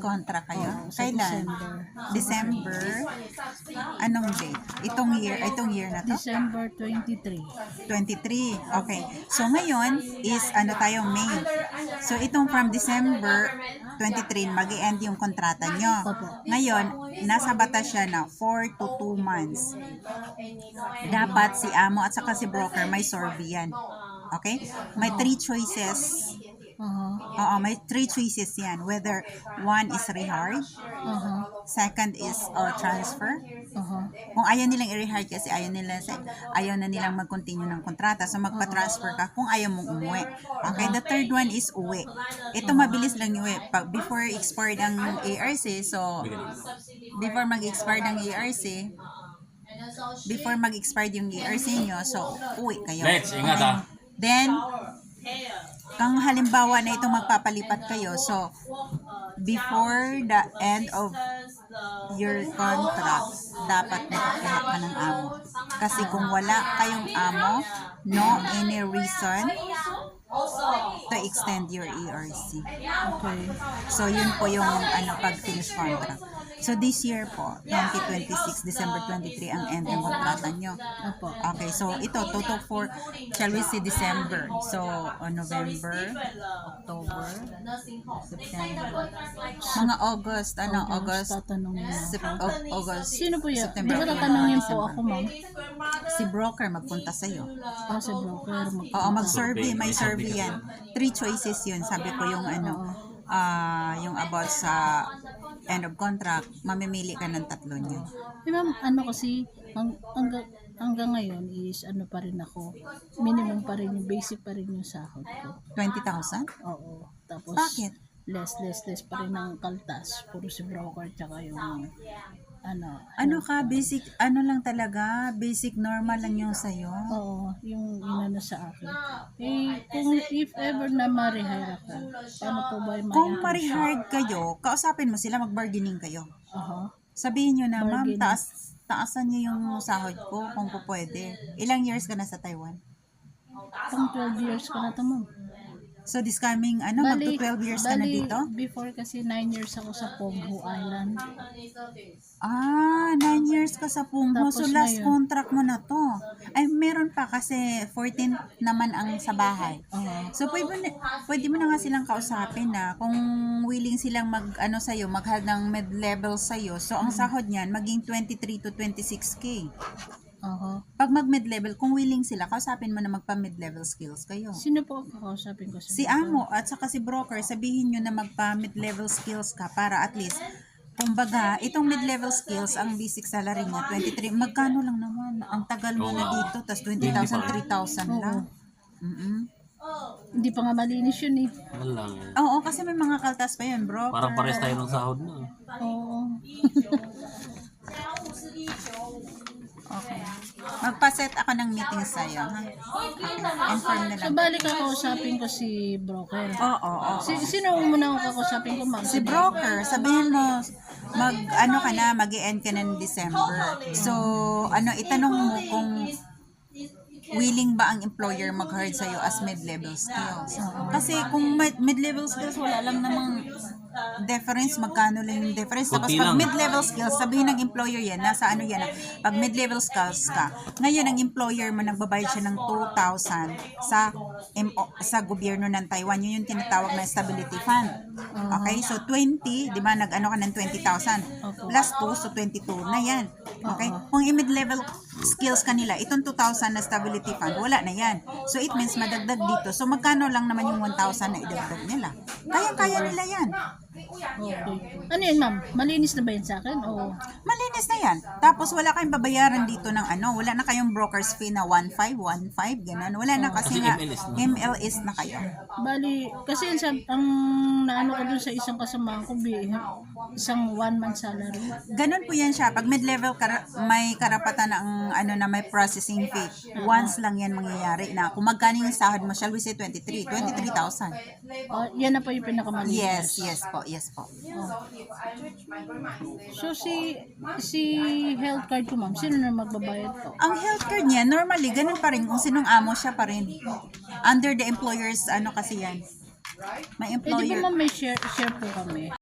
contract kayo? Oo, sa Kailan? December? Anong date? Itong year na to? December 23. 23. Okay. So, ngayon is ano tayo, May. So, itong from December 23, mag-i-end yung kontrata nyo. Opo. Ngayon, nasa batas siya na 4 to 2 months. Dapat si amo at saka si broker may survey yan. Okay? May 3 choices. Oo, may 3 choices yan. Whether one is rehire, second is transfer. Kung ayaw nilang i-rehire kasi ayaw na nilang mag-continue ng kontrata, so magpa-transfer ka kung ayaw mong umuwi. Okay, the third one is uwi. Ito mabilis lang yung uwi. Before expired ang ARC, so before mag-expire ang ARC, before mag-expire yung ARC nyo, so uwi kayo. Let's, ingat ah. Then, kung halimbawa na itong magpapalipat kayo, so before the end of your contract, dapat makakuha ka ng amo. Kasi kung wala kayong amo, no any reason to extend your ERC. Okay. So, yun po yung pag-finish contract. So, this year po, 2026, December 23, ang end ng kontrata nyo. Opo. Okay, so ito, total for, shall we say, December. So, November, October, September, mga August, August, Tatanungin na. August, Sino po yan? September, Di ba October, tatanungin po December. ako, ma'am? Si broker magpunta sa'yo. Sa broker. Oo, mag-survey, may survey yan. 3 choices yun. Sabi ko yung yung about sa end of contract, mamimili ka ng 3 niyo. Ma'am, kasi, hanggang ngayon is pa rin ako. Minimum pa rin yung basic pa rin yung sahod ko. 20,000? Oo. Tapos, Bakit? less pa rin ng kaltas. Puro si broker tsaka yung Ano ka, basic, lang talaga, basic normal lang yung sa'yo. Oo, yung inano sa akin. Kung if ever na ma-rehire ako, paano po ba yung Kung ma-rehire kayo, kausapin mo sila, mag-bargaining kayo. Sabihin nyo na, ma'am, taasan nyo yung sahod ko kung po pwede. Ilang years ka na sa Taiwan? Pang 12 years ko na ito, ma'am. So, this coming, mag-12 years ka na dito? Before kasi 9 years ako sa Penghu Island. 9 years ka sa Penghu. So, last contract mo na to. Ay, meron pa kasi 14 naman ang sa bahay. So, pwede mo na nga silang kausapin na kung willing silang sa'yo, mag-hal ng mid-level sa'yo. So, ang sahod niyan, maging 23 to 26K. Pag mag-mid-level, kung willing sila, kausapin mo na magpa-mid-level skills kayo. Sino po ang kakausapin ko? Si amo at saka si broker, sabihin nyo na magpa-mid-level skills ka para at least, kumbaga, itong mid-level skills, ang basic salary niya, 23, magkano lang naman? Ang tagal mo na dito, tas 20,000, 3,000 lang. Hindi pa nga malinis yun eh. Oo, kasi may mga kaltas pa yun, bro. Parang pares tayo ng sahod na. Oo. Okay. Magpa-set ako ng meeting sa'yo, ha? Okay. Inform na So, lang. balik kakausapin ko si broker. Oo. Sino muna ang kakausapin ko, ma'am? Si broker, sabihin mo, mag-i-end ka na ng December. So, itanong mo kung willing ba ang employer mag-hire sa'yo as mid-level skills. Kasi kung mid-level skills, wala lang namang difference, magkano lang yung difference. Tapos pag mid-level skills, sabihin ng employer yan, nasa pag mid-level skills ka, ngayon ang employer mo nagbabayad siya ng 2,000 sa gobyerno ng Taiwan. Yun yung tinatawag na stability fund. Okay? So 20, di ba, ka ng 20,000 plus 2, so 22 na yan. Okay? Kung mid-level skills kanila, itong 2,000 na stability fund, wala na yan. So it means madagdag dito. So magkano lang naman yung 1,000 na idagdag nila? Kaya nila yan. Okay. Ano yun, ma'am? Malinis na ba yun sa akin? O? Malinis na yan. Tapos wala kayong babayaran dito ng wala na kayong broker's fee na 1,500, ganun. Wala na kasi nga, MLS na kayo. Bali, kasi ang naano ko dun sa isang kasamahan ko, isang 1 month salary. Ganun po yan siya. Pag mid-level, may karapatan ng na may processing fee. Once lang yan mangyayari na. Kung magkano yung sahod mo, shall we say 23,000. Yan na po yung pinakamalinis. Yes po. So, si health card ko, ma'am, sino na magbabayad po? Ang health card niya, normally, ganun pa rin. Kung sinong amo siya pa rin. Under the employer's, kasi yan. May Di ba, employer. ma'am, may share po kami?